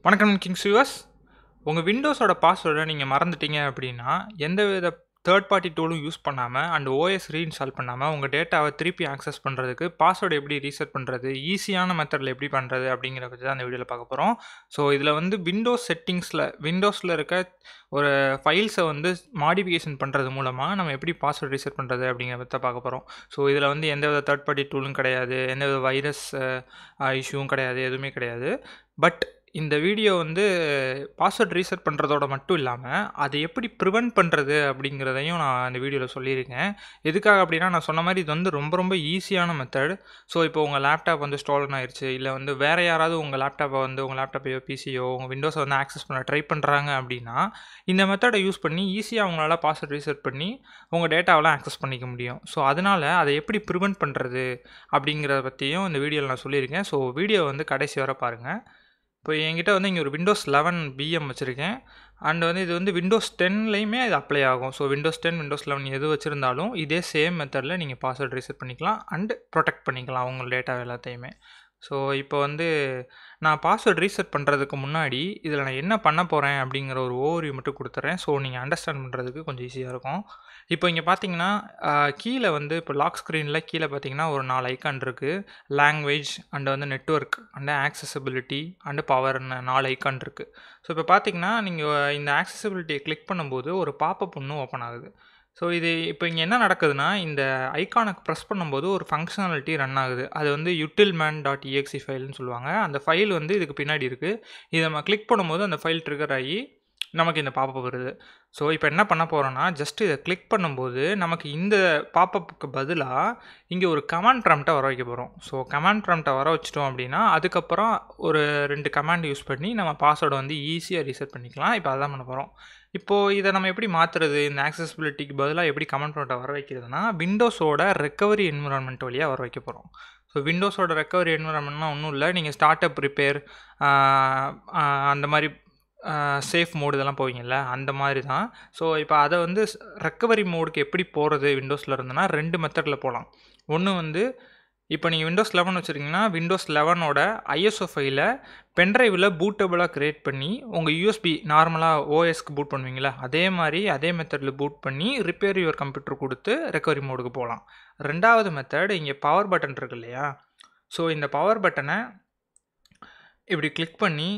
வணக்கம் Kings viewers. உங்கள் விண்டோஸோட பாஸ்வேர்டை நீங்கள் மறந்துட்டீங்க அப்படின்னா எந்தவித தேர்ட் பார்ட்டி டூலும் யூஸ் பண்ணாமல் அண்ட் ஓஎஸ் ரீஇன்ஸ்டால் பண்ணாமல் உங்கள் டேட்டாவை திருப்பி ஆக்சஸ் பண்ணுறதுக்கு பாஸ்வேர்டு எப்படி ரீசெட் பண்ணுறது, ஈஸியான மெத்தடில் எப்படி பண்ணுறது அப்படிங்கிற பற்றி தான் அந்த வீடியோவில் பார்க்க போகிறோம். ஸோ இதில் வந்து விண்டோஸ் செட்டிங்ஸில் விண்டோஸில் இருக்க ஒரு ஃபைல்ஸை வந்து மாடிஃபிகேஷன் பண்ணுறது மூலமாக நம்ம எப்படி பாஸ்வேர்டு ரீசெட் பண்ணுறது அப்படிங்கிற பற்றி தான் பார்க்க போகிறோம். ஸோ இதில் வந்து எந்தவித தேர்ட் பார்ட்டி டூலும் கிடையாது, எந்தவித வைரஸ் இஷ்யூவும் கிடையாது, எதுவுமே கிடையாது. பட் இந்த வீடியோ வந்து பாஸ்வேர்ட் ரீசெட் பண்ணுறதோட மட்டும் இல்லாமல் அதை எப்படி ப்ரிவென்ட் பண்ணுறது அப்படிங்கிறதையும் நான் இந்த வீடியோவில் சொல்லியிருக்கேன். எதுக்காக அப்படின்னா, நான் சொன்ன மாதிரி இது வந்து ரொம்ப ரொம்ப ஈஸியான மெத்தட். ஸோ இப்போ உங்கள் லேப்டாப் வந்து ஸ்டாலன் ஆயிடுச்சு, இல்லை வந்து வேறு யாராவது உங்கள் லேப்டாப்பையோ பிசியோ உங்கள் விண்டோஸை வந்து ஆக்சஸ் பண்ண ட்ரை பண்ணுறாங்க அப்படின்னா, இந்த மெத்தடை யூஸ் பண்ணி ஈஸியாக அவங்களால பாஸ்வேர்ட் ரீசெட் பண்ணி உங்கள் டேட்டாவெல்லாம் ஆக்சஸ் பண்ணிக்க முடியும். ஸோ அதனால் அதை எப்படி ப்ரிவென்ட் பண்ணுறது அப்படிங்கிறத பற்றியும் இந்த வீடியோவில் நான் சொல்லியிருக்கேன். ஸோ வீடியோ வந்து கடைசி வரை பாருங்கள். இப்போ என்கிட்ட வந்து இங்கே ஒரு விண்டோஸ் 11 பிஎம் வச்சுருக்கேன். அண்ட் வந்து இது வந்து விண்டோஸ் 10லையுமே இது அப்ளை ஆகும். ஸோ விண்டோஸ் 10 விண்டோஸ் 11 எது வச்சுருந்தாலும் இதே சேம் மெத்தடில் நீங்கள் பாஸ்வேர்ட் ரீசெட் பண்ணிக்கலாம் அண்ட் ப்ரொடெக்ட் பண்ணிக்கலாம் உங்கள் டேட்டா எல்லாத்தையுமே. ஸோ இப்போ வந்து நான் பாஸ்வேர்ட் ரீசெட் பண்ணுறதுக்கு முன்னாடி இதில் நான் என்ன பண்ண போகிறேன் அப்படிங்கிற ஒரு ஓவர்வியூ மட்டும் கொடுத்துட்றேன். ஸோ நீங்கள் அண்டர்ஸ்டாண்ட் பண்ணுறதுக்கு கொஞ்சம் ஈஸியாக இருக்கும். இப்போ இங்கே பார்த்தீங்கன்னா கீழே வந்து இப்போ லாக் ஸ்க்ரீனில் கீழே பார்த்தீங்கன்னா ஒரு 4 ஐக்கான் இருக்குது. லாங்குவேஜ் அண்ட் வந்து நெட்வொர்க் அண்ட் ஆக்சசபிலிட்டி அண்டு பவர்னு 4 ஐக்கான் இருக்குது. ஸோ இப்போ பார்த்தீங்கன்னா நீங்கள் இந்த ஆக்சசபிலிட்டியை கிளிக் பண்ணும்போது ஒரு பாப்பப் ஒன்று ஓப்பன் ஆகுது. ஸோ இது இப்போ இங்கே என்ன நடக்குதுன்னா, இந்த ஐக்கானை ப்ரெஸ் பண்ணும்போது ஒரு ஃபங்க்ஷனாலிட்டி ரன் ஆகுது. அது வந்து utilman.exe ஃபைல்னு சொல்லுவாங்க. அந்த ஃபைல் வந்து இதுக்கு பின்னாடி இருக்குது. இதை நம்ம கிளிக் பண்ணும்போது அந்த ஃபைல் ட்ரிகர் ஆகி நமக்கு இந்த பாப்பப் வருது. ஸோ இப்போ என்ன பண்ண போகிறோன்னா, ஜஸ்ட் இதை கிளிக் பண்ணும்போது நமக்கு இந்த பாப்பப்புக்கு பதிலாக இங்கே ஒரு கமாண்ட் ப்ராம்ப்டை வர வைக்க போகிறோம். ஸோ கமாண்ட் ப்ராம்ப்டை வர வச்சிட்டோம் அப்படின்னா, அதுக்கப்புறம் ஒரு 2 கமாண்ட் யூஸ் பண்ணி நம்ம பாஸ்வேர்டை வந்து ஈஸியாக ரீசெட் பண்ணிக்கலாம். இப்போ அதான் பண்ண போகிறோம். இப்போது இதை நம்ம எப்படி மாற்றுறது, இந்த ஆக்சஸபிலிட்டிக்கு பதிலாக எப்படி கமாண்ட் ப்ராம்ப்டை வர வைக்கிறதுனா, விண்டோஸோட ரெக்கவரி என்விரான்மெண்ட் வழியாக வர வைக்க போகிறோம். ஸோ விண்டோஸோட ரெக்கவரி என்விரான்மெண்ட்னா ஒன்றும் இல்லை, நீங்கள் ஸ்டார்ட் அப் ரிப்பேர் அந்த மாதிரி சேஃப் மோடு இதெல்லாம் போவீங்கள்ல, அந்த மாதிரி தான். ஸோ இப்போ அதை வந்து ரெக்கவரி மோடுக்கு எப்படி போகிறது விண்டோஸில் இருந்துன்னா 2 மெத்தடில் போகலாம். ஒன்று வந்து இப்போ நீங்கள் விண்டோஸ் 11 வச்சுருக்கீங்கன்னா விண்டோஸ் 11ஓட ஐஎஸ்ஓ ஃபைலை பென்ட்ரைவில் பூட்டபுளாக க்ரியேட் பண்ணி உங்கள் யூஎஸ்பி நார்மலாக ஓஎஸ்க்கு பூட் பண்ணுவீங்களா, அதே மாதிரி அதே மெத்தடில் பூட் பண்ணி ரிப்பேர் யுவர் கம்ப்யூட்டர் கொடுத்து ரெக்கவரி மோடுக்கு போகலாம். 2வது மெத்தட், இங்கே பவர் பட்டன் இருக்கு இல்லையா, ஸோ இந்த பவர் பட்டனை இப்படி கிளிக் பண்ணி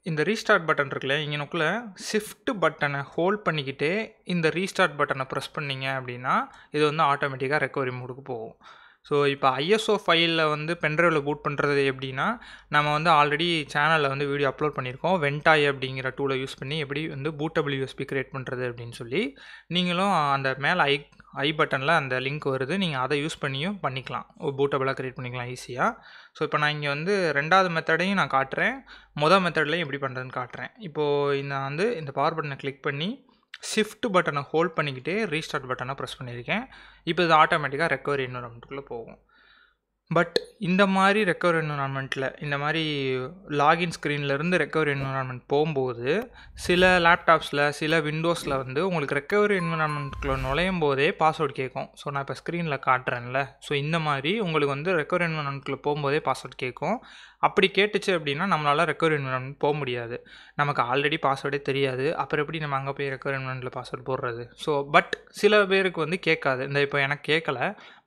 இந்த ரீஸ்டார்ட் பட்டன் இருக்குல்ல, இங்கே நோக்கில் ஷிஃப்ட் பட்டனை ஹோல்ட் பண்ணிக்கிட்டே இந்த ரீஸ்டார்ட் பட்டனை ப்ரெஸ் பண்ணிங்க அப்படின்னா இது வந்து ஆட்டோமேட்டிக்காக ரெக்கவரி மோடுக்கு போகும். ஸோ இப்போ ஐஎஸ்ஓ ஃபைலில் வந்து பென்ட்ரைவில் பூட் பண்ணுறது எப்படின்னா, நம்ம வந்து ஆல்ரெடி சேனலில் வந்து வீடியோ அப்லோட் பண்ணியிருக்கோம். வென்டாய் அப்படிங்கிற டூலை யூஸ் பண்ணி எப்படி வந்து பூட்டபிள் யூஎஸ்பி க்ரியேட் பண்ணுறது அப்படின்னு சொல்லி. நீங்களும் அந்த மேலே ஐ பட்டனில் அந்த லிங்க் வருது, நீங்கள் அதை யூஸ் பண்ணியும் பண்ணிக்கலாம், பூட்டபிளாக க்ரியேட் பண்ணிக்கலாம் ஈஸியாக. ஸோ இப்போ நான் இங்கே வந்து 2வது மெத்தடையும் நான் காட்டுறேன், மொதல் மெத்தட்லையும் எப்படி பண்ணுறதுன்னு காட்டுறேன். இப்போது நான் வந்து இந்த பவர் பட்டனை கிளிக் பண்ணி ஷிஃப்ட் பட்டனை ஹோல்ட் பண்ணிக்கிட்டே ரீஸ்டார்ட் பட்டனை ப்ரெஸ் பண்ணியிருக்கேன். இப்போ இது ஆட்டோமேட்டிக்காக ரெக்கவரி என்விரான்மெண்ட்டுக்குள்ளே போகும். பட் இந்த மாதிரி ரெக்கவரி என்விரான்மெண்ட்டில் இந்த மாதிரி லாகின் ஸ்க்ரீன்லேருந்து ரெக்கவரி என்விரான்மெண்ட் போகும்போது சில லேப்டாப்ஸில் சில விண்டோஸில் வந்து உங்களுக்கு ரெக்கவரி என்விரான்மெண்ட்டுக்குள்ளே நுழையும் போதே பாஸ்வேர்டு கேட்கும். ஸோ நான் இப்போ ஸ்க்ரீனில் காட்டுறேன்ல, ஸோ இந்த மாதிரி உங்களுக்கு வந்து ரெக்கவரி என்விரான்மெண்ட்டுக்குள்ளே போகும்போதே பாஸ்வேர்டு கேட்கும். அப்படி கேட்டுச்சு அப்படின்னா நம்மளால் ரெக்கவரி என்விரான்மெண்ட் போக முடியாது, நமக்கு ஆல்ரெடி பாஸ்வேர்டே தெரியாது. அப்புறம் எப்படி நம்ம அங்கே போய் ரெக்கவரி என்விரான்மெண்ட்டில் பாஸ்வேர்டு போடுறது? ஸோ பட் சில பேருக்கு வந்து கேட்காது. இந்த இப்போ எனக்கு கேட்கல,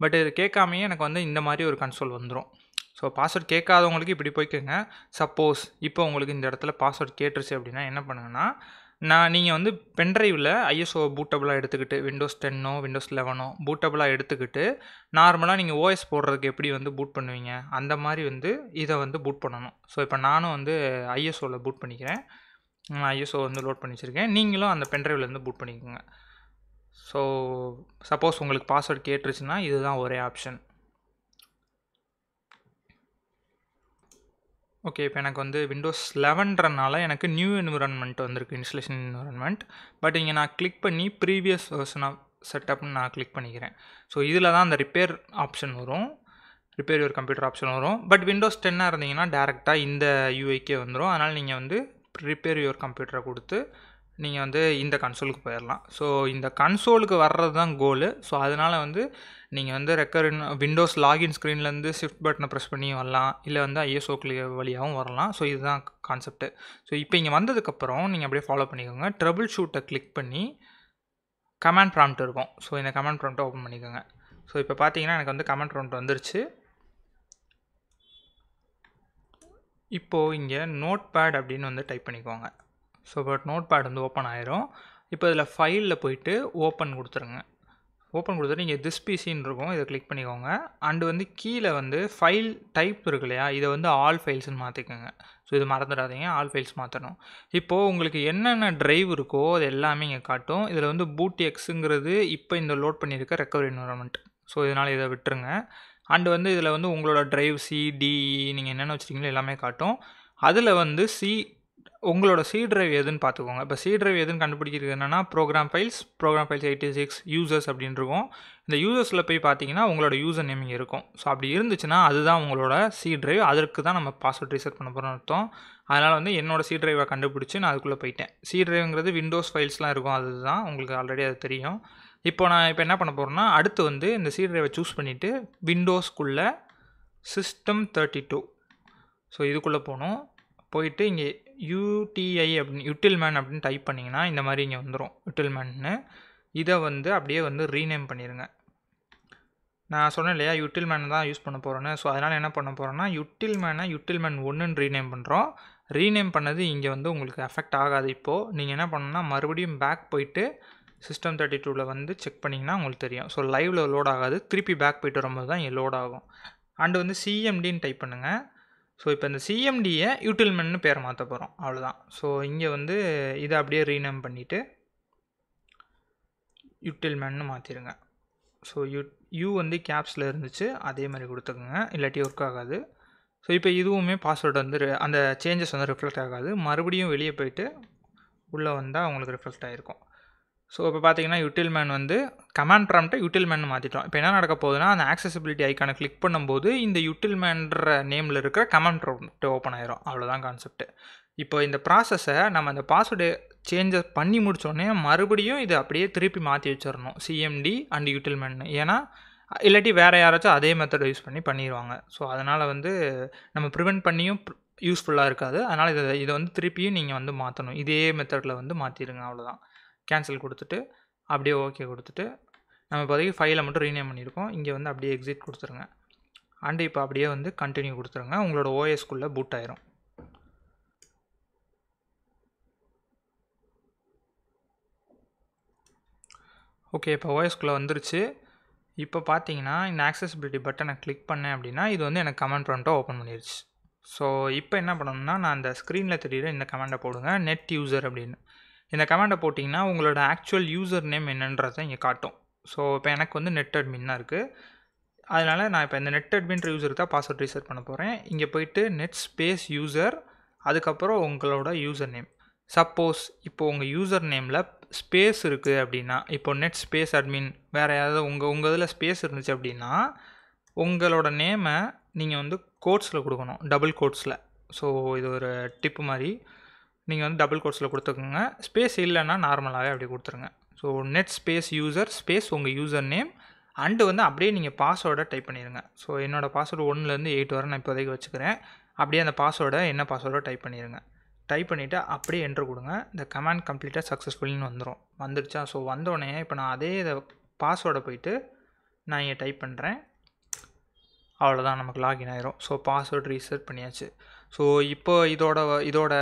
பட் இது கேட்காமையே எனக்கு வந்து இந்த மாதிரி ஒரு கன்சோல் வந்துடும். ஸோ பாஸ்வேர்ட் கேட்காதவங்களுக்கு இப்படி போய்க்குங்க. சப்போஸ் இப்போ உங்களுக்கு இந்த இடத்துல பாஸ்வேர்ட் கேட்டுருச்சு அப்படின்னா என்ன பண்ணுங்கன்னா, நீங்கள் வந்து பென்ட்ரைவில் ஐஎஸ்ஓ பூட்டபுளாக எடுத்துக்கிட்டு விண்டோஸ் 10ஓ விண்டோஸ் 11ஓ பூட்டபுளாக எடுத்துக்கிட்டு நார்மலாக நீங்கள் ஓஎஸ் போடுறதுக்கு எப்படி வந்து பூட் பண்ணுவீங்க அந்த மாதிரி வந்து இதை வந்து பூட் பண்ணணும். ஸோ இப்போ நானும் வந்து ஐஎஸ்ஓவில் பூட் பண்ணிக்கிறேன். ஐஎஸ்ஓ வந்து லோட் பண்ணி வச்சுருக்கேன். நீங்களும் அந்த பென்ட்ரைவ்லேருந்து பூட் பண்ணிக்கோங்க. ஸோ சப்போஸ் உங்களுக்கு பாஸ்வேர்ட் கேட்டுருச்சுன்னா இதுதான் ஒரே ஆப்ஷன். ஓகே, இப்போ எனக்கு வந்து விண்டோஸ் 11ன்றனால எனக்கு நியூ என்விரான்மெண்ட் வந்திருக்கு, இன்ஸ்டலேஷன் என்விரான்மெண்ட். பட் இங்கே நான் கிளிக் பண்ணி ப்ரீவியஸ் வெர்ஷன் ஆஃப் செட்டப்னு நான் கிளிக் பண்ணிக்கிறேன். ஸோ இதில் தான் அந்த ரிப்பேர் ஆப்ஷன் வரும், ரிப்பேர் யுவர் கம்ப்யூட்டர் ஆப்ஷன் வரும். பட் விண்டோஸ் 10 இருந்தீங்கன்னா டேரெக்டாக இந்த யூஐக்கே வந்துடும். அதனால் நீங்கள் வந்து ரிப்பேர் யுவர் கம்ப்யூட்டரை கொடுத்து நீங்கள் வந்து இந்த கன்சோலுக்கு போயிடலாம். ஸோ இந்த கன்சோலுக்கு வர்றது தான் கோலு. ஸோ அதனால் வந்து நீங்கள் வந்து விண்டோஸ் லாகின் ஸ்க்ரீன்லேருந்து ஷிஃப்ட் பட்டனை ப்ரெஸ் பண்ணி வரலாம், இல்லை வந்து ஐஎஸ்ஓ வழியாகவும் வரலாம். ஸோ இதுதான் கான்செப்ட்டு. ஸோ இப்போ இங்கே வந்ததுக்கப்புறம் நீங்கள் அப்படியே ஃபாலோ பண்ணிக்கோங்க. ட்ரபிள் ஷூட்டை கிளிக் பண்ணி கமாண்ட் ப்ராம்ப்ட் இருக்கும். ஸோ இந்த கமாண்ட் ப்ராம்ப்ட்டை ஓப்பன் பண்ணிக்கோங்க. ஸோ இப்போ பார்த்தீங்கன்னா எனக்கு வந்து கமாண்ட் ப்ராம்ப்ட் வந்துருச்சு. இப்போது இங்கே நோட் பேட் அப்படின்னு வந்து டைப் பண்ணிக்கோங்க. ஸோ பட் நோட் பேட் வந்து ஓப்பன் ஆயிரும். இப்போ இதில் ஃபைலில் போயிட்டு ஓப்பன் கொடுத்துருங்க. ஓப்பன் கொடுத்துட்டு இங்கே திஸ் பிசின்னு இருக்கும், இதை கிளிக் பண்ணிக்கோங்க. அண்டு வந்து கீழே வந்து ஃபைல் டைப் இருக்கு இல்லையா, இதை வந்து ஆல் ஃபைல்ஸ்னு மாற்றிக்கோங்க. ஸோ இது மறந்துடாதீங்க, ஆல் ஃபைல்ஸ் மாற்றணும். இப்போது உங்களுக்கு என்னென்ன ட்ரைவ் இருக்கோ அது எல்லாமே இங்கே காட்டும். இதில் வந்து பூட் எக்ஸுங்கிறது இப்போ இந்த லோட் பண்ணியிருக்க ரெக்கவரி என்விரான்மெண்ட். ஸோ இதனால் இதை விட்டுருங்க. அண்டு வந்து இதில் வந்து உங்களோட ட்ரைவ் சிடிஇ நீங்கள் என்னென்ன வச்சுருக்கீங்களோ எல்லாமே காட்டும். அதில் வந்து உங்களோட சி ட்ரைவ் எதுன்னு பார்த்துக்கோங்க. இப்போ சி ட்ரைவ் எதுன்னு கண்டுபிடிக்கிறது என்னென்னா ப்ரோக்ராம் ஃபைல்ஸ் 86 யூசர்ஸ் அப்படின்னு இருக்கும். இந்த யூசர்ஸில் போய் பார்த்தீங்கன்னா உங்களோட யூசர் நேம் இங்கே இருக்கும். ஸோ அப்படி இருந்துச்சுன்னா அதுதான் உங்களோட சி ட்ரைவ். அதற்கு தான் நம்ம பாஸ்வேர்ட் ரீசெட் பண்ண போகிறோம்னு அர்த்தம். அதனால் வந்து என்னோடய சி ட்ரைவை கண்டுபிடிச்சி நான் அதுக்குள்ளே போயிட்டேன். சி ட்ரைவ்ங்கிறது விண்டோஸ் ஃபைல்ஸ்லாம் இருக்கும், அதுதான் உங்களுக்கு ஆல்ரெடி அது தெரியும். இப்போ என்ன பண்ண போகிறேன்னா, அடுத்து வந்து இந்த சி ட்ரைவை சூஸ் பண்ணிவிட்டு விண்டோஸ்க்குள்ளே சிஸ்டம் 32 ஸோ இதுக்குள்ளே போகணும். போயிட்டு இங்கே யூடிஐ அப்படின்னு யூட்டில்மேன் அப்படின்னு டைப் பண்ணிங்கன்னா இந்த மாதிரி இங்கே வந்துடும் யூட்டில்மேன்னு. இதை வந்து அப்படியே வந்து ரீநேம் பண்ணிடுங்க. நான் சொன்னேன் இல்லையா யூட்டில்மேன் தான் யூஸ் பண்ண போகிறேன்னு. ஸோ அதனால் என்ன பண்ண போகிறேன்னா யூட்டில்மேன் 1ன்னு ரீநேம் பண்ணுறோம். ரீநேம் பண்ணது இங்கே வந்து உங்களுக்கு எஃபெக்ட் ஆகாது. இப்போது நீங்கள் என்ன பண்ணணும்னா மறுபடியும் பேக் போயிட்டு சிஸ்டம் 32ல் வந்து செக் பண்ணிங்கன்னா உங்களுக்கு தெரியும். ஸோ லைவில் லோட் ஆகாது, திருப்பி பேக் போயிட்டு வரும்போது தான் இங்கே லோட் ஆகும். அண்டு வந்து சிஎம்டின்னு டைப் பண்ணுங்கள். ஸோ இப்போ இந்த சிஎம்டியை யூட்டில்மேன்னு பேர் மாற்ற போகிறோம், அவ்வளோதான். ஸோ இங்கே வந்து இதை அப்படியே ரீநேம் பண்ணிவிட்டு யூட்டில்மேன்னு மாற்றிடுங்க. ஸோ யூ வந்து கேப்ஸில் இருந்துச்சு, அதே மாதிரி கொடுத்துக்குங்க, இல்லாட்டி ஒர்க் ஆகாது. ஸோ இப்போ இதுவுமே பாஸ்வேர்டு வந்து அந்த சேஞ்சஸ் வந்து ரிஃப்ளெக்ட் ஆகாது. மறுபடியும் வெளியே போயிட்டு உள்ளே வந்தால் உங்களுக்கு ரிஃப்ளெக்ட் ஆகிருக்கும். ஸோ இப்போ பார்த்தீங்கன்னா யூட்டில்மேன் வந்து கமாண்ட் ப்ராம்ப்ட்டை யூட்டில்மேன் மாற்றிட்டோம். இப்போ என்ன நடக்க போகுதுன்னா, அந்த ஆக்சசிபிலிட்டி ஐக்கானை கிளிக் பண்ணும்போது இந்த யூட்டில்மேன்ற நேமில் இருக்கிற கமாண்ட் ப்ராம்ப்ட் ஓப்பன் ஆயிரும். அவ்வளோதான் கான்செப்ட். இப்போ இந்த ப்ராசஸை நம்ம அந்த பாஸ்வேர்டு சேஞ்சஸ் பண்ணி முடித்தோடனே மறுபடியும் இதை அப்படியே திருப்பி மாற்றி வச்சிடணும், சிஎம்டி அண்ட் யூட்டில்மேன். ஏன்னா இல்லாட்டி வேறு யாராச்சும் அதே மெத்தடை யூஸ் பண்ணிடுவாங்க. ஸோ அதனால் வந்து நம்ம ப்ரிவென்ட் பண்ணியும் யூஸ்ஃபுல்லாக இருக்காது. அதனால் இதை வந்து திருப்பியும் நீங்கள் வந்து மாற்றணும். இதே மெத்தடில் வந்து மாற்றிடுங்க, அவ்வளோதான். கேன்சல் கொடுத்துட்டு அப்படியே ஓகே கொடுத்துட்டு நம்ம இப்போதைக்கு ஃபைலை மட்டும் ரீநேம் பண்ணியிருக்கோம். இங்கே வந்து அப்படியே எக்ஸிட் கொடுத்துருங்க. அண்டு இப்போ அப்படியே வந்து கண்டினியூ கொடுத்துருங்க. உங்களோட ஓஎஸ்க்குள்ளே பூட் ஆயிரும். ஓகே, இப்போ ஓஎஸ்க்குள்ளே வந்துருச்சு. இப்போ பார்த்தீங்கன்னா இந்த ஆக்சசிபிலிட்டி பட்டனை கிளிக் பண்ணேன் அப்படின்னா இது வந்து எனக்கு கமாண்ட் ப்ராம்ப்ட்டை ஓப்பன் பண்ணிடுச்சு. ஸோ இப்போ என்ன பண்ணணும்னா, நான் அந்த ஸ்க்ரீனில் தெரியுற இந்த கமாண்டை போடுங்க, நெட் யூசர் அப்படின்னு. இந்த கமாண்டை போட்டிங்கன்னா உங்களோட ஆக்சுவல் யூசர் நேம் என்னன்றதை இங்கே காட்டும். ஸோ இப்போ எனக்கு வந்து நெட் அட்மின் இருக்குது. அதனால் நான் இப்போ இந்த நெட் அட்மின்ற யூசருக்கு தான் பாஸ்வேர்ட் ரீசெட் பண்ண போகிறேன். இங்கே போயிட்டு நெட் ஸ்பேஸ் யூசர், அதுக்கப்புறம் உங்களோட யூசர் நேம். சப்போஸ் இப்போ உங்கள் யூசர் நேமில் ஸ்பேஸ் இருக்குது அப்படின்னா, இப்போ நெட் ஸ்பேஸ் அட்மின் வேறு ஏதாவது உங்கள் இதில் ஸ்பேஸ் இருந்துச்சு அப்படின்னா உங்களோட நேமை நீங்கள் வந்து கோட்ஸில் கொடுக்கணும், டபுள் கோட்ஸில். ஸோ இது ஒரு டிப்பு மாதிரி. நீங்கள் வந்து டபுள் கோட்ஸில் கொடுத்துக்கோங்க. ஸ்பேஸ் இல்லைன்னா நார்மலாகவே அப்படி கொடுத்துருங்க. So net space user space உங்கள் யூசர் நேம் அண்டு வந்து அப்படியே நீங்கள் பாஸ்வேர்டை டைப் பண்ணிடுங்க. ஸோ என்னோடய பாஸ்வேர்டு 1லேருந்து 8 வரை நான் இப்போதைக்கு வச்சுக்கிறேன். அப்படியே அந்த பாஸ்வேர்டை என்ன பாஸ்வேர்டோ டைப் பண்ணிடுங்க. டைப் பண்ணிவிட்டு அப்படியே என்ட்ரு கொடுங்க. இந்த கமாண்ட் கம்ப்ளீட்டாக சக்ஸஸ்ஃபுல்லின்னு வந்துடுச்சா? ஸோ வந்தோடனே இப்போ நான் அதே இதை பாஸ்வேர்டை போயிட்டு நான் இங்கே டைப் பண்ணுறேன். அவ்வளோதான், நமக்கு லாகின் ஆயிரும். ஸோ பாஸ்வேர்டு ரீசெட் பண்ணியாச்சு. ஸோ இப்போ இதோட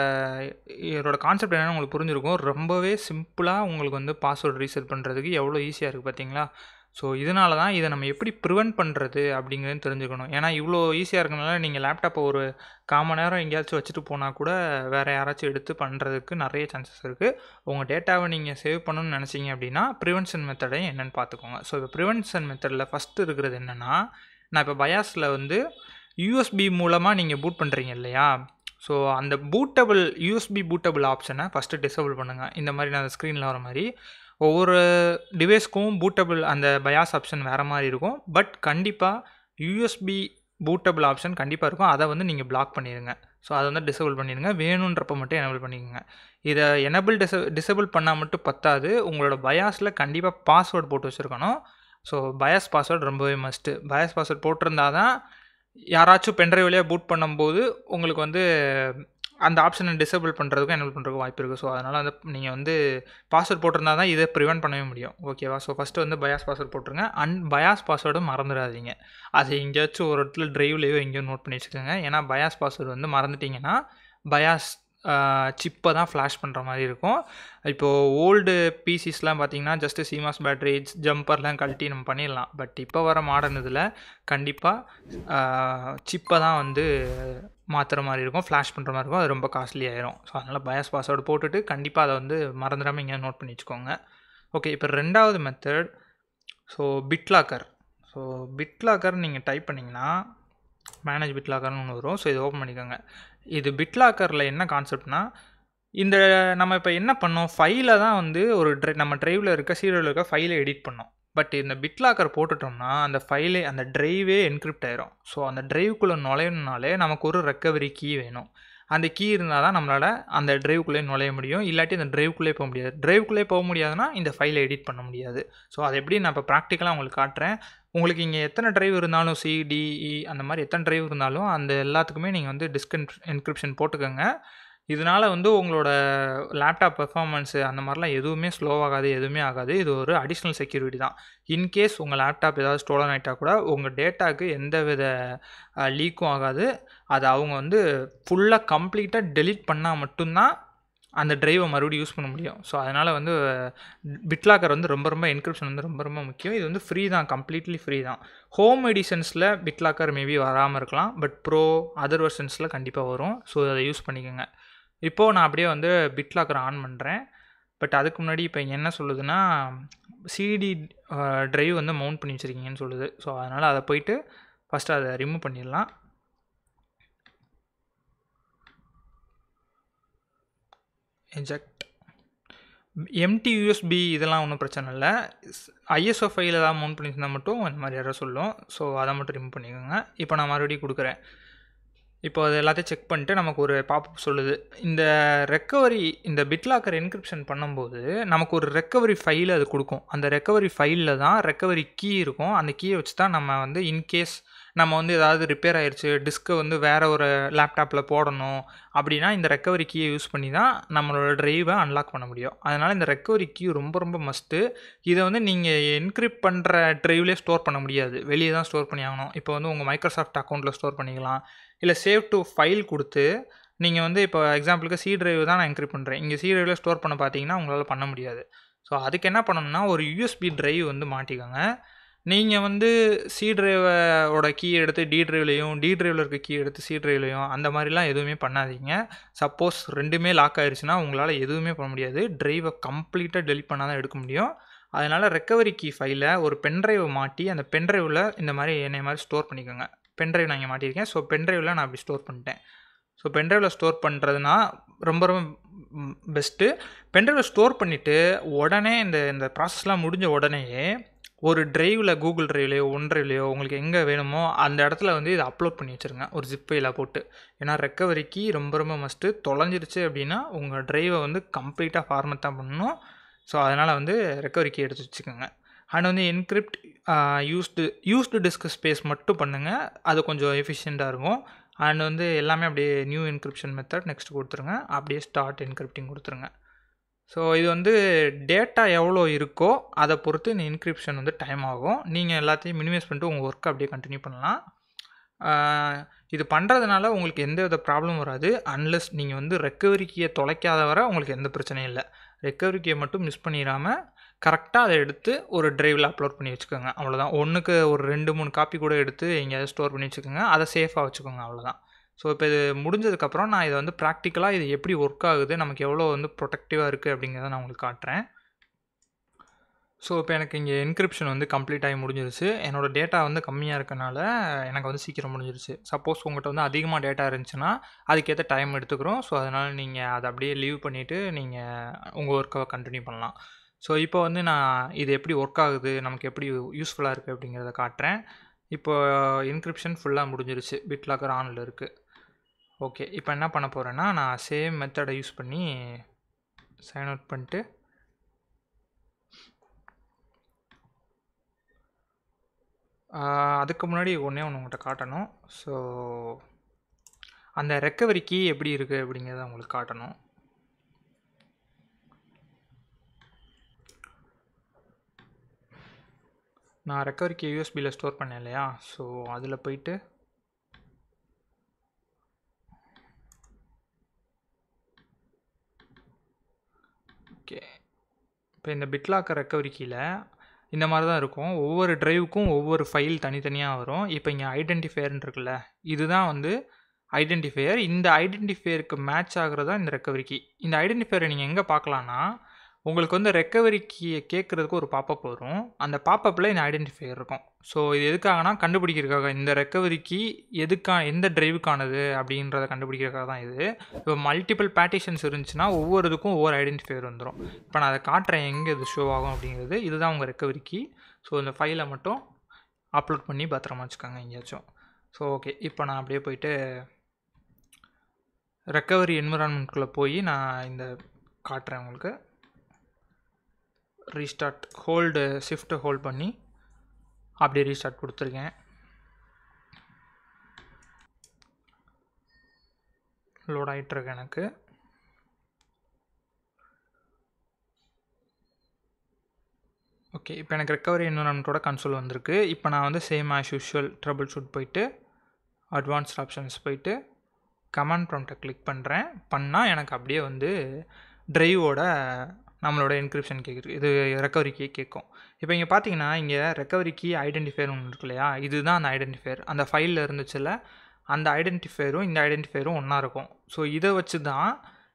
கான்செப்ட் என்னென்னு உங்களுக்கு புரிஞ்சிருக்கும். ரொம்பவே சிம்பிளாக உங்களுக்கு வந்து பாஸ்வேர்டு ரீசெட் பண்ணுறதுக்கு எவ்வளோ ஈஸியாக இருக்குது பார்த்தீங்களா? ஸோ இதனால தான் இதை நம்ம எப்படி ப்ரிவென்ட் பண்ணுறது அப்படிங்கிறது தெரிஞ்சுக்கணும். ஏன்னா இவ்வளோ ஈஸியாக இருக்கனால நீங்கள் லேப்டாப்பை ஒரு 1/4 மணி நேரம் எங்கேயாச்சும் வச்சுட்டு போனால் கூட வேறு யாராச்சும் எடுத்து பண்ணுறதுக்கு நிறைய சான்சஸ் இருக்குது. உங்கள் டேட்டாவை நீங்கள் சேவ் பண்ணணும்னு நினச்சிங்க அப்படின்னா ப்ரிவென்ஷன் மெத்தடையும் என்னென்னு பார்த்துக்கோங்க. ஸோ இப்போ ப்ரிவென்ஷன் மெத்தடில் ஃபஸ்ட்டு இருக்கிறது என்னென்னா, நான் இப்போ பயாஸில் வந்து யூஎஸ்பி மூலமாக நீங்கள் பூட் பண்ணுறீங்க இல்லையா? ஸோ அந்த யூஎஸ்பி பூட்டபிள் ஆப்ஷனை ஃபஸ்ட்டு டிசேபிள் பண்ணுங்கள். இந்த மாதிரி நான் அந்த ஸ்க்ரீனில் வர மாதிரி ஒவ்வொரு டிவைஸ்க்கும் பூட்டபிள் அந்த பயாஸ் ஆப்ஷன் வேறு மாதிரி இருக்கும். பட் கண்டிப்பாக யூஎஸ்பி பூட்டபிள் ஆப்ஷன் கண்டிப்பாக இருக்கும். அதை வந்து நீங்கள் பிளாக் பண்ணிடுங்க. ஸோ அதை வந்து டிசேபிள் பண்ணிடுங்க. வேணுன்றப்ப மட்டும் எனேபிள் பண்ணிக்கோங்க. இதை எனேபிள் டிசேபிள் பண்ணால் மட்டும் பத்தாது. உங்களோட பயாஸில் கண்டிப்பாக பாஸ்வேர்டு போட்டு வச்சுருக்கணும். ஸோ பயாஸ் பாஸ்வேர்டு ரொம்பவே மஸ்ட்டு. பயாஸ் பாஸ்வேர்டு போட்டிருந்தா தான் யாராச்சும் பென்ட்ரைவ் வழியாக பூட் பண்ணும்போது உங்களுக்கு வந்து அந்த ஆப்ஷனை டிசேபிள் பண்ணுறதுக்கும் எனேபிள் பண்ணுறதுக்கும் வாய்ப்பு இருக்குது. ஸோ அதனால் வந்து நீங்கள் வந்து பாஸ்வேர்ட் போட்டிருந்தா தான் இதை ப்ரிவென்ட் பண்ணவே முடியும். ஓகேவா? ஸோ ஃபஸ்ட்டு வந்து பயாஸ் பாஸ்வேர்ட் போட்டுருங்க. பயாஸ் பாஸ்வேர்டும் மறந்துடாதீங்க. அது எங்கேயாச்சும் ஒரு இடத்துல ட்ரைவ்லேயோ எங்கேயோ நோட் பண்ணி வச்சுக்கோங்க. ஏன்னா பயாஸ் பாஸ்வேர்டு வந்து மறந்துட்டிங்கன்னா பயாஸ் சிப்பை தான் ஃப்ளாஷ் பண்ணுற மாதிரி இருக்கும். இப்போது ஓல்டு பிசிஸ்லாம் பார்த்தீங்கன்னா ஜஸ்ட்டு சிமாஸ் பேட்டரி ஜம்பர்லாம் கழட்டி நம்ம பண்ணிடலாம். பட் இப்போ வர மாடர்ன் இதில் கண்டிப்பாக சிப்பை தான் வந்து மாற்றுற மாதிரி இருக்கும், ஃப்ளாஷ் பண்ணுற மாதிரி இருக்கும். அது ரொம்ப காஸ்ட்லி ஆயிரும். ஸோ அதனால் பயாஸ் பாஸ்வேர்டு போட்டுட்டு கண்டிப்பாக அதை வந்து மறந்துடாமல் இங்கே நோட் பண்ணி வச்சுக்கோங்க. ஓகே, இப்போ ரெண்டாவது மெத்தட் ஸோ பிட்லாக்கர். ஸோ பிட்லாக்கர் நீங்கள் டைப் பண்ணிங்கன்னா மேனேஜ் பிட்லாக்கர்னு ஒன்று வரும். ஸோ இதை ஓப்பன் பண்ணிக்கோங்க. இது பிட்லாக்கரில் என்ன கான்செப்ட்னா, இந்த நம்ம இப்போ என்ன பண்ணோம், ஃபைலை தான் வந்து ஒரு நம்ம ட்ரைவில் இருக்க சீரியலில் இருக்க ஃபைலை எடிட் பண்ணோம். பட் இந்த பிட்லாக்கர் போட்டுட்டோம்னா அந்த ஃபைலே அந்த ட்ரைவே என்கிரிப்ட் ஆயிரும். ஸோ அந்த ட்ரைவுக்குள்ளே நுழையணுனாலே நமக்கு ஒரு ரெக்கவரி கீ வேணும். அந்த கீ இருந்தால் தான் நம்மளால் அந்த ட்ரைவுக்குள்ளே நுழைய முடியும். இல்லாட்டி அந்த ட்ரைவுக்குள்ளே போக முடியாது. ட்ரைவுக்குள்ளே போக முடியாதுன்னா இந்த ஃபைலை எடிட் பண்ண முடியாது. ஸோ அது எப்படி நான் இப்போ ப்ராக்டிக்கலாக உங்களுக்கு காட்டுறேன். உங்களுக்கு இங்கே எத்தனை ட்ரைவ் இருந்தாலும் சிடிஇ அந்த மாதிரி எத்தனை ட்ரைவ் இருந்தாலும் அந்த எல்லாத்துக்குமே நீங்கள் வந்து என்கிரிப்ஷன் போட்டுக்கோங்க. இதனால் வந்து உங்களோட லேப்டாப் பெர்ஃபார்மன்ஸு அந்த மாதிரிலாம் எதுவுமே ஸ்லோவாகாது, எதுவுமே ஆகாது. இது ஒரு அடிஷ்னல் செக்யூரிட்டி தான். இன்கேஸ் உங்கள் லேப்டாப் ஏதாவது ஸ்டோலன் ஆகிட்டா கூட உங்கள் டேட்டாவுக்கு எந்த வித லீக்கும் ஆகாது. அது அவங்க வந்து ஃபுல்லாக கம்ப்ளீட்டாக டெலீட் பண்ணால் மட்டும்தான் அந்த ட்ரைவை மறுபடியும் யூஸ் பண்ண முடியும். ஸோ அதனால் வந்து பிட்லாக்கர் வந்து ரொம்ப என்கிரிப்ஷன் வந்து ரொம்ப முக்கியம். இது வந்து ஃப்ரீ தான், கம்ப்ளீட்லி ஃப்ரீ தான். ஹோம் எடிஷன்ஸில் பிட்லாக்கர் மேபி வராமல் இருக்கலாம். பட் ப்ரோ அதர் வெர்ஷன்ஸில் கண்டிப்பாக வரும். ஸோ அதை யூஸ் பண்ணிக்கோங்க. இப்போது நான் அப்படியே வந்து பிட்லாக்கர் ஆன் பண்ணுறேன். பட் அதுக்கு முன்னாடி இப்போ என்ன சொல்லுதுன்னா சிடி ட்ரைவ் வந்து மவுண்ட் பண்ணி வச்சுருக்கீங்கன்னு சொல்லுது. ஸோ அதனால் அதை போயிட்டு ஃபஸ்ட்டு அதை ரிமூவ் பண்ணிடலாம். எஜெக்ட் எம்டி யூஎஸ்பி இதெல்லாம் ஒன்றும் பிரச்சனை இல்லை. ஐஎஸ்ஓ ஃபைல் ஏதாவது மவுண்ட் பண்ணியிருந்தால் மட்டும் இந்த மாதிரி யாரோ சொல்லும். ஸோ அதை மட்டும் ரிமூவ் பண்ணிக்கோங்க. இப்போ நான் மறுபடியும் கொடுக்குறேன். இப்போ அது எல்லாத்தையும் செக் பண்ணிட்டு நமக்கு ஒரு பாப்அப் சொல்லுது. இந்த ரெக்கவரி இந்த பிட்லாக்கர் என்கிரிப்ஷன் பண்ணும்போது நமக்கு ஒரு ரெக்கவரி ஃபைல் அது கொடுக்கும். அந்த ரெக்கவரி ஃபைலில் தான் ரெக்கவரி கீ இருக்கும். அந்த கீயை வச்சு தான் நம்ம வந்து இன்கேஸ் நம்ம வந்து ஏதாவது ரிப்பேர் ஆயிடுச்சு, டிஸ்க்கை வந்து வேறு ஒரு லேப்டாப்பில் போடணும் அப்படின்னா இந்த ரெக்கவரி கீயை யூஸ் பண்ணி தான் நம்மளோட ட்ரைவை அன்லாக் பண்ண முடியும். அதனால் இந்த ரெக்கவரி கீ ரொம்ப மஸ்ட்டு. இதை வந்து நீங்கள் என்கிரிப்ட் பண்ணுற ட்ரைவ்லேயே ஸ்டோர் பண்ண முடியாது, வெளியே தான் ஸ்டோர் பண்ணி ஆகணும். இப்போ வந்து உங்கள் மைக்ரோசாஃப்ட் அக்கௌண்ட்டில் ஸ்டோர் பண்ணிக்கலாம். இல்லை சேவ் டு ஃபைல் கொடுத்து நீங்கள் வந்து இப்போ எக்ஸாம்பிளுக்கு சி ட்ரைவ் தான் நான் என்கிரிப்ட் பண்ணுறேன். இங்கே சி ட்ரைவில் ஸ்டோர் பண்ண பார்த்தீங்கன்னா உங்களால் பண்ண முடியாது. ஸோ அதுக்கு என்ன பண்ணணும்னா ஒரு யூஎஸ்பி ட்ரைவ் வந்து மாட்டிக்கோங்க. நீங்கள் வந்து சி ட்ரைவோட கீ எடுத்து டி ட்ரைவ்லையும் டி ட்ரைவில் இருக்க கீ எடுத்து சி ட்ரைவ்லையும் அந்த மாதிரிலாம் எதுவுமே பண்ணாதீங்க. சப்போஸ் ரெண்டுமே லாக் ஆயிடுச்சுன்னா உங்களால் எதுவுமே பண்ண முடியாது. ட்ரைவை கம்ப்ளீட்டாக டெலிட் பண்ணால் தான் எடுக்க முடியும். அதனால் ரெக்கவரி கீ ஃபைலை ஒரு பென்ட்ரைவை மாட்டி அந்த பென்ட்ரைவில் இந்த மாதிரி என்னை மாதிரி ஸ்டோர் பண்ணிக்கோங்க. பென்ட்ரைவ் நான் இங்கே மாட்டியிருக்கேன். ஸோ பென்ட்ரைவில் நான் அப்படி ஸ்டோர் பண்ணிட்டேன். ஸோ பென்ட்ரைவில் ஸ்டோர் பண்ணுறதுனா ரொம்ப பெஸ்ட்டு. பென்ட்ரைவில் ஸ்டோர் பண்ணிவிட்டு உடனே இந்த ப்ராசஸ்லாம் முடிஞ்ச உடனேயே ஒரு ட்ரைவில் கூகுள் ட்ரைவ்லையோ ஒன் ட்ரைவ்லையோ உங்களுக்கு எங்கே வேணுமோ அந்த இடத்துல வந்து இதை அப்லோட் பண்ணி வச்சுருங்க ஒரு ஜிப் ஃபைலாக போட்டு. ஏன்னா ரெக்கவரிக்கு ரொம்ப மஸ்ட்டு. தொலைஞ்சிருச்சு அப்படின்னா உங்கள் ட்ரைவை வந்து கம்ப்ளீட்டாக ஃபார்மேட் தான் பண்ணணும். ஸோ அதனால் வந்து ரெக்கவரிக்கு எடுத்து வச்சுக்கோங்க. அண்ட் வந்து என்கிரிப்ட் யூஸ்டு டிஸ்க் ஸ்பேஸ் மட்டும் பண்ணுங்கள். அது கொஞ்சம் எஃபிஷியண்ட்டாக இருக்கும். அண்ட் வந்து எல்லாமே அப்படியே நியூ என்கிரிப்ஷன் மெத்தட் நெக்ஸ்ட் கொடுத்துருங்க. அப்படியே ஸ்டார்ட் என்கிரிப்டிங் கொடுத்துருங்க. ஸோ இது வந்து டேட்டா எவ்வளோ இருக்கோ அதை பொறுத்து இந்த என்கிரிப்ஷன் வந்து டைம் ஆகும். நீங்கள் எல்லாத்தையும் மினிமைஸ் பண்ணிட்டு உங்கள் ஒர்க்கை அப்படியே கண்டினியூ பண்ணலாம். இது பண்ணுறதுனால உங்களுக்கு எந்த வித ப்ராப்ளம் வராது. அன்லெஸ் நீங்கள் வந்து ரெக்கவரி கீயை தொலைக்காத வரை உங்களுக்கு எந்த பிரச்சனையும் இல்லை. ரெக்கவரி கீயை மட்டும் மிஸ் பண்ணிடாமல் கரெக்டாக அதை எடுத்து ஒரு ட்ரைவில் அப்லோட் பண்ணி வச்சுக்கோங்க. அவ்வளோதான். ஒன்றுக்கு ஒரு 2-3 காப்பி கூட எடுத்து எங்கேயாவது ஸ்டோர் பண்ணி வச்சுக்கோங்க. அதை சேஃபாக வச்சுக்கோங்க. அவ்வளோதான். ஸோ இப்போ இது முடிஞ்சதுக்கப்புறம் நான் இதை வந்து ப்ராக்டிக்கலாக இது எப்படி ஒர்க் ஆகுது, நமக்கு எவ்வளோ வந்து ப்ரொடெக்டிவாக இருக்குது அப்படிங்கிறத நான் உங்களுக்கு காட்டுறேன். ஸோ இப்போ எனக்கு இங்கே என்கிரிப்ஷன் வந்து கம்ப்ளீட் ஆகி முடிஞ்சிருச்சு. என்னோடய டேட்டா வந்து கம்மியாக இருக்கனால எனக்கு வந்து சீக்கிரம் முடிஞ்சிருச்சு. சப்போஸ் உங்கள்கிட்ட வந்து அதிகமாக டேட்டா இருந்துச்சுன்னா அதுக்கேற்ற டைம் எடுத்துக்கிறோம். ஸோ அதனால் நீங்கள் அதை அப்படியே லீவ் பண்ணிவிட்டு நீங்கள் உங்கள் ஒர்க்கை கண்டினியூ பண்ணலாம். ஸோ இப்போ வந்து நான் இது எப்படி ஒர்க் ஆகுது, நமக்கு எப்படி யூஸ்ஃபுல்லாக இருக்குது அப்படிங்கிறத காட்டுறேன். இப்போ என்கிரிப்ஷன் ஃபுல்லாக முடிஞ்சிருச்சு, பிட்லாக்கர் ஆனில் இருக்குது. ஓகே, இப்போ என்ன பண்ண போகிறேன்னா, நான் சேம் மெத்தடை யூஸ் பண்ணி சைன் அவுட் பண்ணிட்டு அதுக்கு முன்னாடி ஒன்றே ஒன்று உங்கள்கிட்ட காட்டணும். ஸோ அந்த ரெக்கவரி கீ எப்படி இருக்குது அப்படிங்கிறத உங்களுக்கு காட்டணும். நான் ரெக்கவரி கீ யூஎஸ்பியில் ஸ்டோர் பண்ணேன் இல்லையா, ஸோ அதில் போயிட்டு ஓகே, இப்போ இந்த பிட்லாக்கர் ரெக்கவரி கீழே இந்த மாதிரி தான் இருக்கும். ஒவ்வொரு டிரைவுக்கும் ஒவ்வொரு ஃபைல் தனித்தனியாக வரும். இப்போ இங்கே ஐடென்டிஃபையர்னு இருக்குல்ல, இதுதான் வந்து ஐடென்டிஃபையர். இந்த ஐடென்டிஃபையருக்கு மேட்ச் ஆகுறதா இந்த ரெக்கவரி கீ. இந்த ஐடென்டிஃபையரை நீங்கள் எங்கே பார்க்கலான்னா, உங்களுக்கு வந்து ரெக்கவரி கீயை கேட்குறதுக்கு ஒரு பாப்பப் வரும். அந்த பாப்பப்பில் இந்த ஐடென்டிஃபையர் இருக்கும். ஸோ இது எதுக்காகனா கண்டுபிடிக்கிறதுக்காக, இந்த ரெக்கவரி கீ எந்த டிரைவுக்கானது அப்படின்றத கண்டுபிடிக்கிறதுக்காக தான் இது. இப்போ மல்டிபிள் பார்ட்டிஷன்ஸ் இருந்துச்சுன்னா ஒவ்வொரு இதுக்கும் ஒவ்வொரு ஐடென்டிஃபையர் வந்துடும். இப்போ நான் அதை காட்டுறேன் எங்கே இது ஷோ ஆகும் அப்படிங்கிறது. இதுதான் உங்கள் ரெக்கவரி கீ. ஸோ இந்த ஃபைலை மட்டும் அப்லோட் பண்ணி பத்திரமா வச்சுக்கோங்க எங்கேயாச்சும். ஸோ ஓகே, இப்போ நான் அப்படியே போயிட்டு ரெக்கவரி என்விரான்மெண்ட்குள்ளே போய் நான் இந்த காட்டுறேன் உங்களுக்கு. ரீஸ்டார்ட் ஷிஃப்ட் ஹோல்ட் பண்ணி அப்படியே ரீஸ்டார்ட் கொடுத்துருக்கேன். லோட் ஆகிட்டுருக்கு எனக்கு. ஓகே, இப்போ எனக்கு ரெக்கவரி என்விரான்மெண்ட்டோட கன்சோல் வந்திருக்கு. இப்போ நான் வந்து same as usual trouble shoot போயிட்டு அட்வான்ஸ்ட் ஆப்ஷன்ஸ் போயிட்டு கமாண்ட் ப்ராம்ப்டை கிளிக் பண்ணுறேன். பண்ணால் எனக்கு அப்படியே வந்து ட்ரைவோட நம்மளோட என்கிரிப்ஷன் கேட்குது, இது ரெக்கவரி கீ கேட்கும். இப்போ இங்கே பார்த்தீங்கன்னா இங்கே ரெக்கவரி கீ ஐடென்டிஃபையர் ஒன்று இருக்கு இல்லையா, இதுதான் அந்த ஐடென்டிஃபையர். அந்த ஃபைலில் இருந்துச்சுல்ல, அந்த ஐடென்டிஃபையரும் இந்த ஐடென்டிஃபையரும் ஒன்றா இருக்கும். ஸோ இதை வச்சு தான்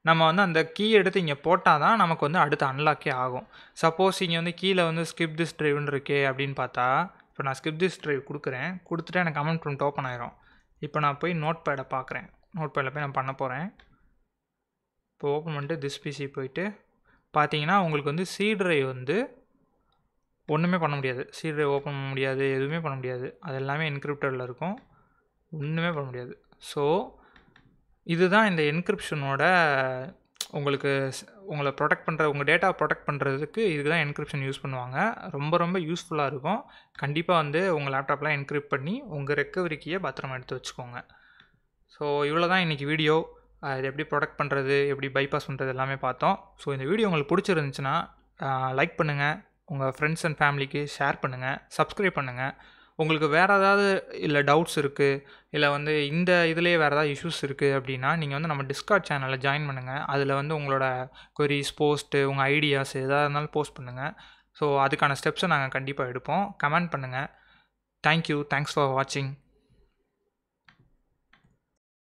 நம்ம வந்து அந்த கீ எடுத்து இங்கே போட்டால் தான் நமக்கு வந்து அடுத்து அன்லாக்கே ஆகும். சப்போஸ் இங்கே வந்து கீழே வந்து ஸ்கிப் திஸ் ட்ரைவ்னு இருக்கே அப்படின்னு பார்த்தா, இப்போ நான் ஸ்கிப் திஸ் ட்ரைவ் கொடுக்குறேன், கொடுத்துட்டு எனக்கு கமெண்ட் ப்ராம்ப்ட் ஓப்பன் ஆயிரும். இப்போ நான் போய் நோட் பேடை பார்க்குறேன், நோட் பேடில் போய் நான் பண்ண போகிறேன். இப்போ ஓப்பன் பண்ணிட்டு திஸ் பிசி போயிட்டு பார்த்தீங்கன்னா உங்களுக்கு வந்து சி ட்ரைவ் வந்து ஒன்றுமே பண்ண முடியாது. சி ட்ரைவ் ஓப்பன் பண்ண முடியாது, எதுவுமே பண்ண முடியாது. அது எல்லாமே என்கிரிப்டடில் இருக்கும், ஒன்றுமே பண்ண முடியாது. ஸோ இதுதான் இந்த என்கிரிப்ஷனோட உங்களுக்கு உங்களை ப்ரொடெக்ட் பண்ணுற, உங்கள் டேட்டா ப்ரொடெக்ட் பண்ணுறதுக்கு இதுக்கு தான் என்கிரிப்ஷன் யூஸ் பண்ணுவாங்க. ரொம்ப ரொம்ப யூஸ்ஃபுல்லாக இருக்கும். கண்டிப்பாக வந்து உங்கள் லேப்டாப்லாம் என்கிரிப்ட் பண்ணி உங்கள் ரெக்கவரி கீயை பத்திரமா எடுத்து வச்சுக்கோங்க. ஸோ இவ்வளோ தான் இன்றைக்கி வீடியோ. இது எப்படி ப்ரொடெக்ட் பண்ணுறது, எப்படி பைபாஸ் பண்ணுறது எல்லாமே பார்த்தோம். ஸோ இந்த வீடியோ உங்களுக்கு பிடிச்சிருந்துச்சுன்னா லைக் பண்ணுங்கள், உங்கள் ஃப்ரெண்ட்ஸ் அண்ட் ஃபேமிலிக்கு ஷேர் பண்ணுங்கள், சப்ஸ்கிரைப் பண்ணுங்கள். உங்களுக்கு வேறு ஏதாவது இல்லை டவுட்ஸ் இருக்குது, இல்லை வந்து இந்த இதுலேயே வேறு ஏதாவது இஷ்யூஸ் இருக்குது அப்படின்னா நீங்கள் வந்து நம்ம டிஸ்கார்ட் சேனலில் ஜாயின் பண்ணுங்கள். அதில் வந்து உங்களோட கொரிஸ், போஸ்ட்டு, உங்கள் ஐடியாஸ் எதாக இருந்தாலும் போஸ்ட் பண்ணுங்கள். ஸோ அதுக்கான ஸ்டெப்ஸை நாங்கள் கண்டிப்பாக எடுப்போம். கமெண்ட் பண்ணுங்கள். தேங்க்யூ, தேங்க்ஸ் ஃபார் வாட்சிங்.